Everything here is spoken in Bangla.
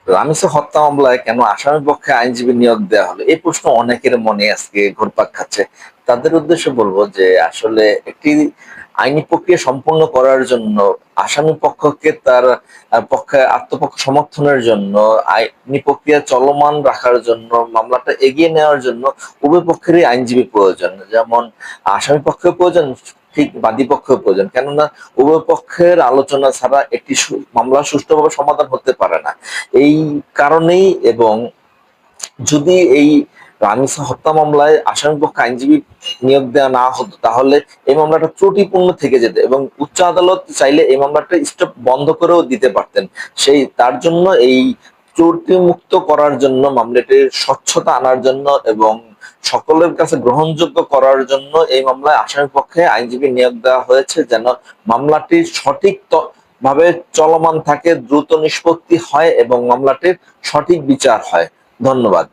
রামিসা হত্যা মামলায় কেন আসামি পক্ষে আইনজীবী নিয়োগ দেওয়া হলো, এই প্রশ্ন অনেকের মনে আজকে ঘুরপাক খাচ্ছে। তাদের উদ্দেশ্যে বলবো যে আসলে একটি আইনি প্রক্রিয়া সম্পূর্ণ করার জন্য আসামি পক্ষকে তার পক্ষে আত্মপক্ষ সমর্থনের জন্য, আইনি প্রক্রিয়া চলমান রাখার জন্য, মামলাটা এগিয়ে নেওয়ার জন্য উভয় পক্ষেরই আইনজীবী প্রয়োজন। যেমন আসামি পক্ষেও প্রয়োজন, ঠিক বাদী পক্ষেও প্রয়োজন। কেননা উভয় পক্ষের আলোচনা ছাড়া একটি মামলা সুষ্ঠুভাবে সমাধান হতে পারে না। এই কারণেই, এবং যদি এই রামিসা হত্যা মামলায় আসামিপক্ষে আইনজীবী নিয়োগ দেওয়া না হতো, তাহলে এই মামলাটা ত্রুটিপূর্ণ থেকে যেত এবং উচ্চ আদালত চাইলে এই মামলাটা স্টপ বন্ধ করেও দিতে পারতেন। তার জন্য এই ত্রুটি মুক্ত করার জন্য, মামলাটির স্বচ্ছতা আনার জন্য এবং সকলের কাছে গ্রহণযোগ্য করার জন্য এই মামলায় আসামিপক্ষে আইনজীবী নিয়োগ দেওয়া হয়েছে, যেন মামলাটি সঠিক ভাবে চলমান থাকে, দ্রুত নিষ্পত্তি হয় এবং মামলাটির সঠিক বিচার হয়। ধন্যবাদ।